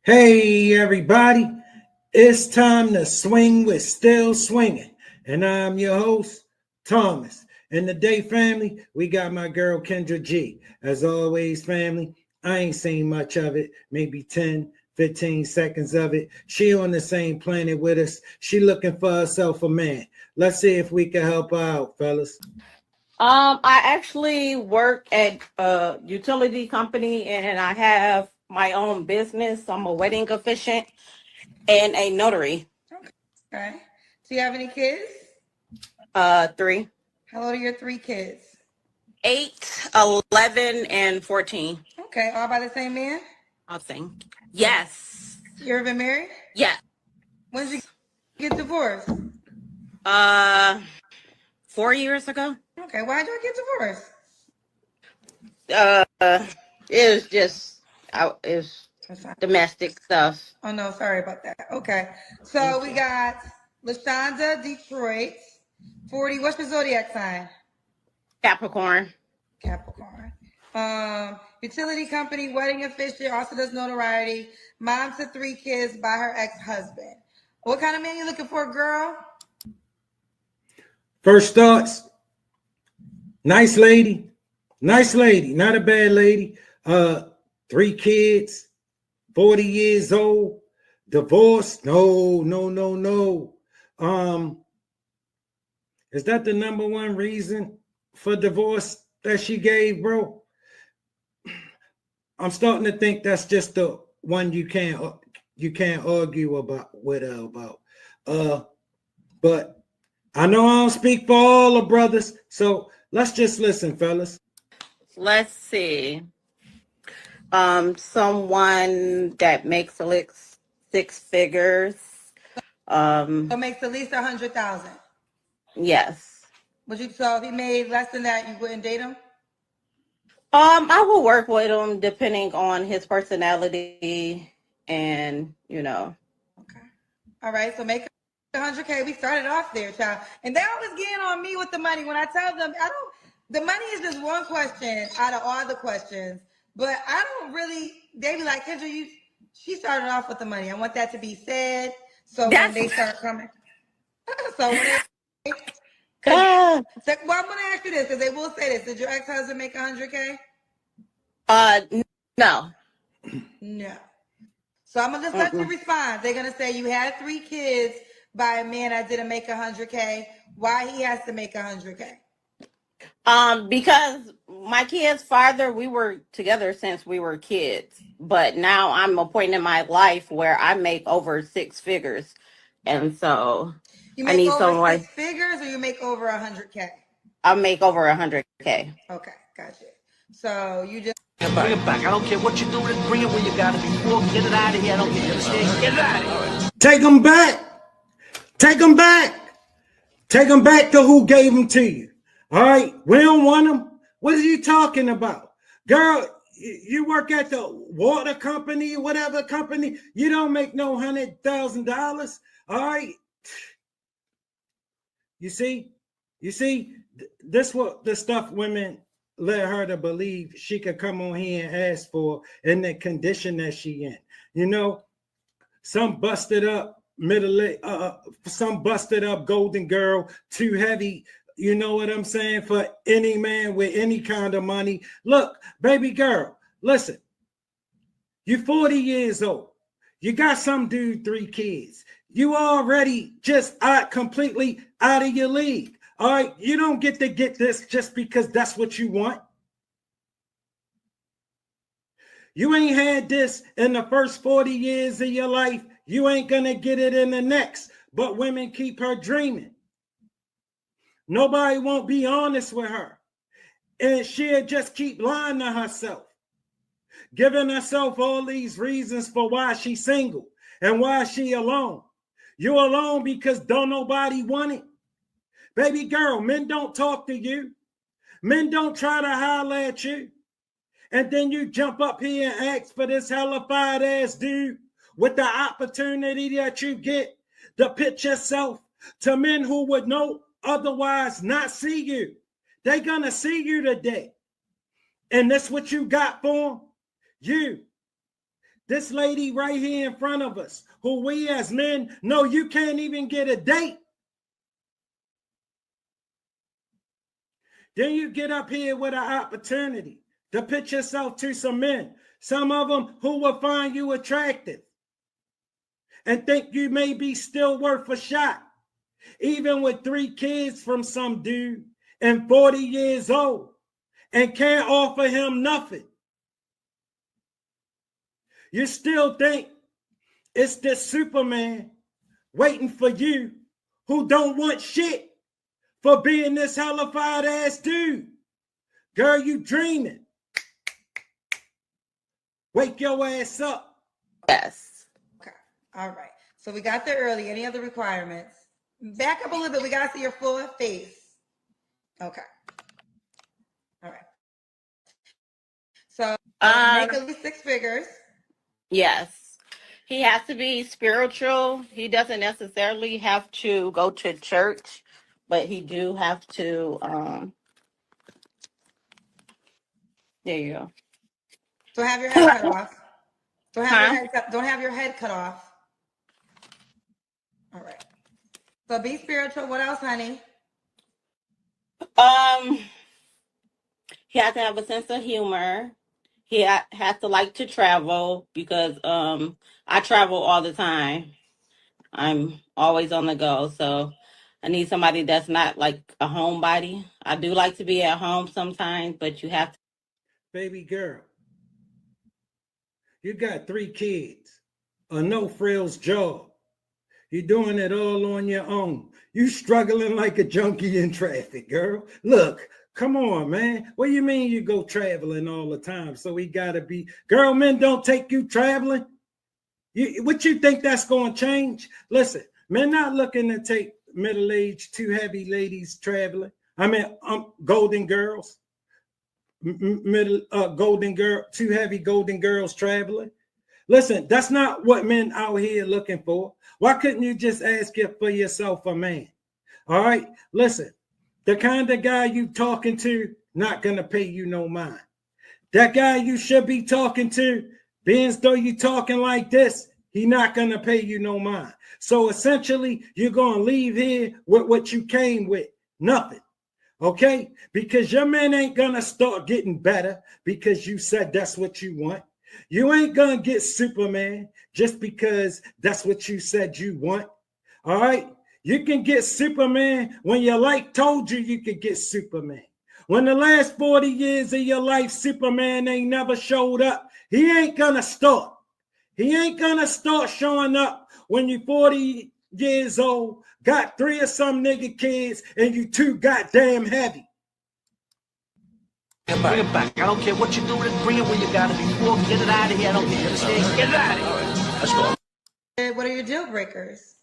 Hey everybody, it's time to swing with Still Swinging. And I'm your host, Thomas. And today, family, we got my girl Kendra G. As always, family, I ain't seen much of it, maybe 10, 15 seconds of it. She on the same planet with us. She looking for herself a man. Let's see if we can help her out, fellas. I actually work at a utility company and I have my own business. I'm a wedding officiant and a notary. Okay. Do you have any kids? Three, How old are your three kids? 8, 11, and 14. Okay, all by the same man? I'll think. Yes. You ever been married? Yes. When did you get divorced? Uh, 4 years ago. Okay, why'd you get divorced? It was just, it was That's fine. domestic stuff. Oh no, sorry about that. Okay. So Thank we you. got LaShonda, Detroit, 40. What's your zodiac sign? Capricorn. Capricorn. Utility company, wedding official, also does notoriety. Mom to three kids by her ex-husband. What kind of man you looking for, girl? First thoughts, nice lady, not a bad lady. Three kids, 40 years old, divorced. No. Is that the number one reason for divorce that she gave, bro? I'm starting to think that's just the one you can't argue about with her about. But I know I don't speak for all the brothers, so let's just listen, fellas. Let's see. Someone that makes at least 6 figures. So Um, makes at least 100,000. yes. So if he made less than that, you wouldn't date him? I will work with him depending on his personality and. Okay. All right. So make 100K. We started off there, child. And they always getting on me with the money when I tell them I don't. The money is just one question out of all the questions, but I don't really. They be like, Kendra, she started off with the money. I want that to be said. So when That's they start coming, so when they, because uh, well, I'm gonna ask you this because they will say this. Did your ex-husband make 100K? uh no. No. So I'm gonna just let you Mm-mm. respond. They're gonna say you had three kids by a man that didn't make 100K. Why he has to make 100K? Because my kid's father, we were together since we were kids, but now I'm a point in my life where I make over 6 figures, and so You I make need over someone. six figures, or you make over 100K? I make over 100K. Okay, gotcha. So you just Bring it back. I don't care what you're doing. Bring it where you got it before. Get it out of here. I don't care. You understand? Get it out of here. Take them back. Take them back. Take them back to who gave them to you. All right, we don't want them. What are you talking about, girl? You work at the water company, whatever company. You don't make no $100,000. All right. You see, this what the stuff women led her to believe she could come on here and ask for in the condition that she in. You know, some busted up some busted up golden girl, too heavy. You know what I'm saying? For any man with any kind of money. Look, baby girl, listen. You're 40 years old. You got some dude, 3 kids. You already just completely out of your league. All right, you don't get to get this just because that's what you want. You ain't had this in the first 40 years of your life. You ain't gonna get it in the next. But women keep her dreaming. Nobody won't be honest with her. And she'll just keep lying to herself, giving herself all these reasons for why she's single and why she alone. You alone because don't nobody want it. Baby girl, men don't talk to you. Men don't try to holler at you. And then you jump up here and ask for this hellified ass dude with the opportunity that you get to pitch yourself to men who would no otherwise not see you. They're gonna see you today. And that's what you got for them? You. This lady right here in front of us, who we as men know you can't even get a date. Then you get up here with an opportunity to pitch yourself to some men, some of them who will find you attractive and think you may be still worth a shot, even with 3 kids from some dude and 40 years old, and can't offer him nothing. You still think it's this Superman waiting for you who don't want shit for being this hellified ass dude. Girl, you dreaming. Wake your ass up. Yes. Okay. All right. So we got there early. Any other requirements? Back up a little bit. We got to see your full face. Okay. All right. So make at least 6 figures. Yes. He has to be spiritual. He doesn't necessarily have to go to church, but he do have to there you go. Don't have your head cut off. Don't have Huh? your head cut. Don't have your head cut off. All right. So be spiritual. What else, honey? He has to have a sense of humor. He has to like to travel because I travel all the time. I'm always on the go, so I need somebody that's not like a homebody. I do like to be at home sometimes, but you have to. Baby girl, you got 3 kids, a no frills job. You're doing it all on your own. You struggling like a junkie in traffic, girl. Look, come on, man. What do you mean you go traveling all the time? So we gotta be, girl, men don't take you traveling. What you think that's going to change? Listen, men not looking to take middle-aged, too heavy ladies traveling. I mean, golden girls, golden girl, too heavy golden girls traveling. Listen, that's not what men out here looking for. Why couldn't you just ask it for yourself a man? All right, listen, the kind of guy you talking to not gonna pay you no mind. That guy you should be talking to, being as though you talking like this, he not gonna pay you no mind. So essentially, you're gonna leave here with what you came with, nothing. Okay, because your man ain't gonna start getting better because you said that's what you want. You ain't gonna get Superman just because that's what you said you want. All right, you can get Superman when your life told you could get Superman. When the last 40 years of your life, Superman ain't never showed up, he ain't gonna start. He ain't gonna start showing up when you're 40 years old, got 3 or some nigga kids, and you too goddamn heavy. Bring it back. I don't care what you do with it. Bring it where you gotta be. Get it out of here. I don't care. You understand? Get it out of here. Let's go. What are your deal breakers?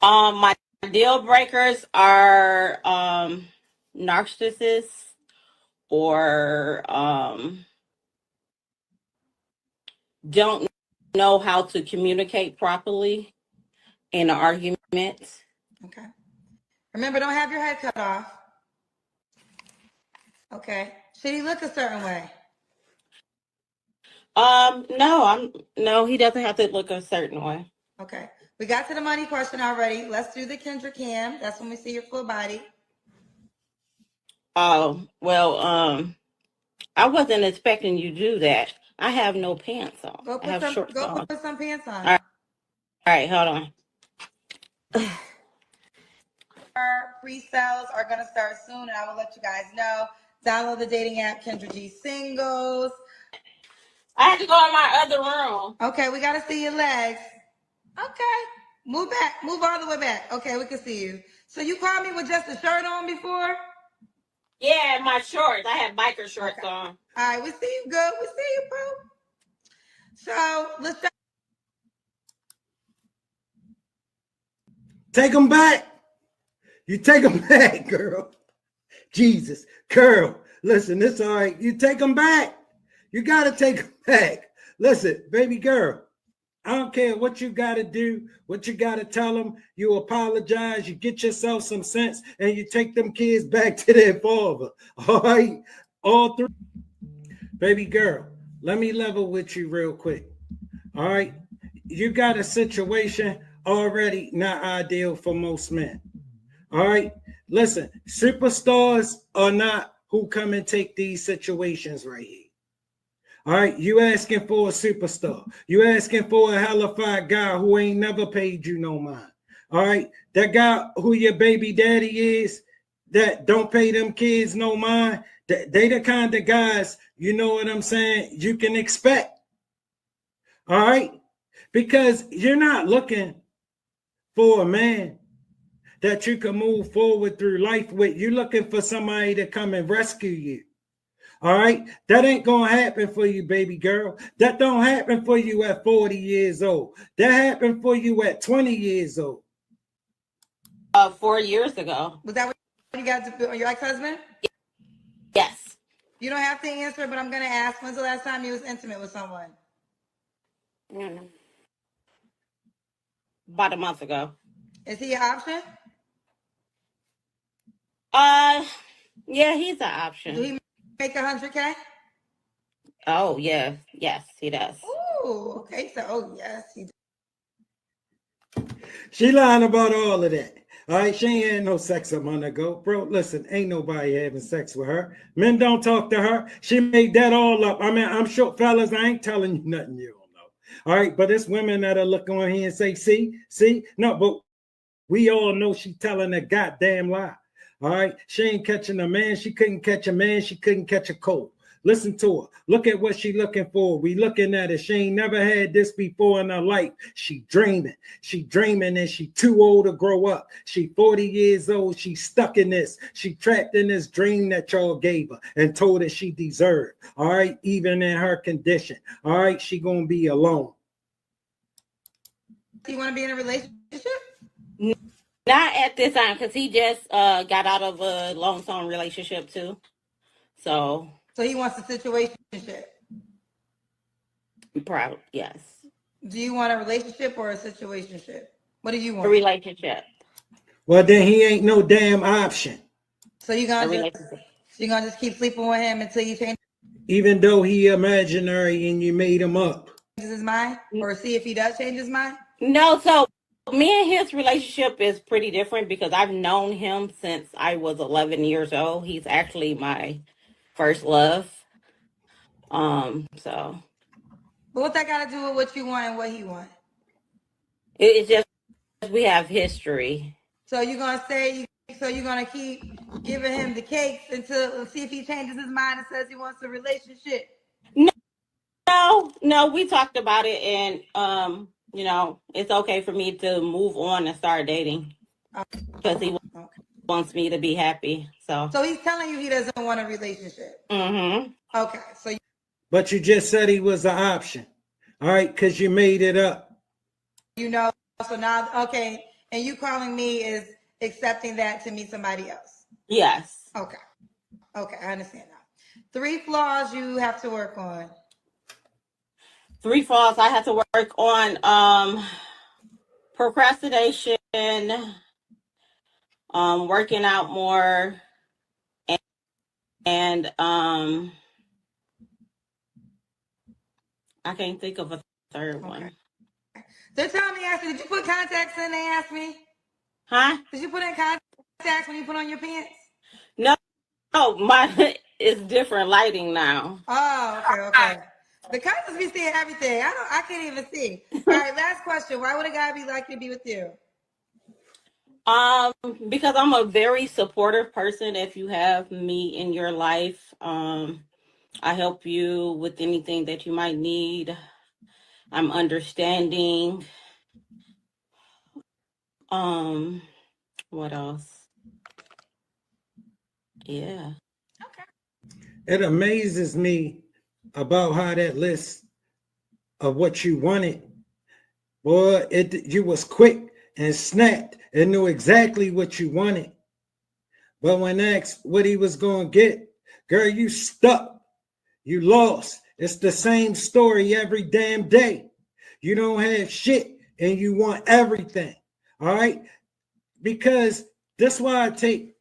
My deal breakers are narcissists or don't know how to communicate properly in an argument. Okay. Remember, don't have your head cut off. Okay. Should he look a certain way? No, he doesn't have to look a certain way. Okay. We got to the money question already. Let's do the Kendra cam. That's when we see your full body. Oh, well, I wasn't expecting you to do that. I have no pants on. Go I have shorts on. put some pants on. All right, hold on. Our pre-sales are going to start soon, and I will let you guys know. Download the dating app, Kendra G Singles. I have to go in my other room. Okay, we got to see your legs. Okay. Move back. Move all the way back. Okay, we can see you. So you called me with just a shirt on before? Yeah, my shorts. I have biker shorts on. All right, we see you good. We see you, bro. So let's start. Take them back. You take them back, girl. Jesus, girl. Listen, it's all right. You take them back. You got to take them back. Listen, baby girl, I don't care what you got to do, what you got to tell them. You apologize, you get yourself some sense, and you take them kids back to their father. All right? All 3. Baby girl, let me level with you real quick. All right. You got a situation already not ideal for most men. All right. Listen, superstars are not who come and take these situations right here. All right. You asking for a superstar. You asking for a hellified guy who ain't never paid you no mind. All right. That guy who your baby daddy is that don't pay them kids no mind. They the kind of guys, you know what I'm saying, you can expect. All right. Because you're not looking for a man that you can move forward through life with. You're looking for somebody to come and rescue you. All right. That ain't going to happen for you, baby girl. That don't happen for you at 40 years old. That happened for you at 20 years old. 4 years ago. Was that what you got to do? Your ex-husband? Yes. You don't have to answer, but I'm going to ask, when's the last time you was intimate with someone? About a month ago. Is he an option? Yeah, he's an option. Do he make 100K? Oh, yeah. Yes, he does. Ooh, okay. So, oh, yes, he does. She lying about all of that. All right, she ain't had no sex a month ago. Bro, listen, ain't nobody having sex with her. Men don't talk to her. She made that all up. I mean, I'm sure, fellas, I ain't telling you nothing you don't know. All right, but it's women that'll look on here and say, see? No, but we all know she telling a goddamn lie. All right, she ain't catching a man. She couldn't catch a man. She couldn't catch a cold. Listen to her. Look at what she looking for. We looking at it. She ain't never had this before in her life. She dreaming. She dreaming and she too old to grow up. She 40 years old. She stuck in this. She trapped in this dream that y'all gave her and told her she deserved. All right, even in her condition. All right, she gonna be alone. Do you want to be in a relationship? Not at this time, because he just got out of a long-term relationship too. So he wants a situationship. proud, yes. Do you want a relationship or a situationship? What do you want? A relationship. Well, then he ain't no damn option. So you're gonna just keep sleeping with him until you change Even though he imaginary and you made him up. his mind, or see if he does change his mind? No, so me and his relationship is pretty different because I've known him since I was 11 years old. He's actually my first love. So But what that got to do with what you want and what he want? it's just we have history. So you're gonna keep giving him the cakes until see if he changes his mind and says he wants a relationship. No, we talked about it, and you know, it's okay for me to move on and start dating because he wants me to be happy. So he's telling you he doesn't want a relationship. Mm-hmm. Okay, so But you just said he was an option. All right, because you made it up. you know, so now okay, and you calling me is accepting that to meet somebody else. Yes. Okay, I understand now. 3 flaws you have to work on. 3 flaws I had to work on: procrastination, working out more, and I can't think of a third one. They're telling me, did you put contacts in? They asked me. Huh? Did you put in contacts when you put on your pants? No, my it's different lighting now. Oh, okay. The cousins be seeing everything. I can't even see. All right, last question. Why would a guy be likely to be with you? Because I'm a very supportive person. If you have me in your life, I help you with anything that you might need. I'm understanding. What else? Yeah. It amazes me about how that list of what you wanted, boy, you was quick and snapped and knew exactly what you wanted. But when asked what he was going to get, girl, you stuck. You lost. It's the same story every damn day. You don't have shit and you want everything. All right? Because that's why I take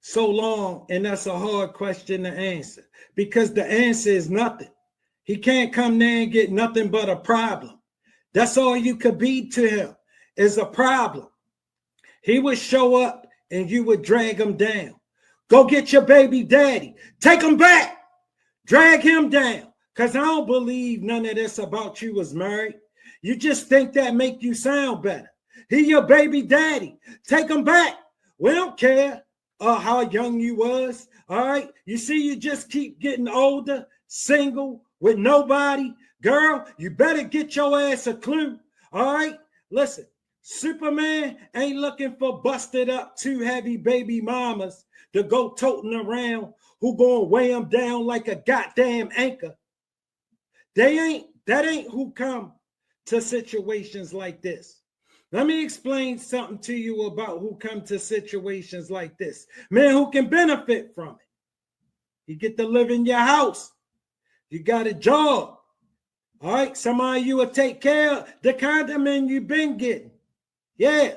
so long, and that's a hard question to answer. Because the answer is nothing. He can't come there and get nothing but a problem. That's all you could be to him, is a problem. He would show up and you would drag him down. Go get your baby daddy. Take him back. Drag him down. Because I don't believe none of this about you was married. You just think that make you sound better. He your baby daddy. Take him back. We don't care how young you was. All right. You see, you just keep getting older, single, with nobody. Girl, you better get your ass a clue. All right. Listen, Superman ain't looking for busted up, too heavy baby mamas to go toting around who gonna weigh him down like a goddamn anchor. That ain't who come to situations like this. Let me explain something to you about who come to situations like this. Man who can benefit from it. You get to live in your house. You got a job. All right, somebody you will take care of the kind of men you've been getting. Yeah,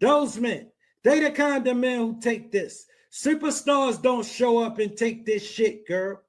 those men. They the kind of men who take this. Superstars don't show up and take this shit, girl.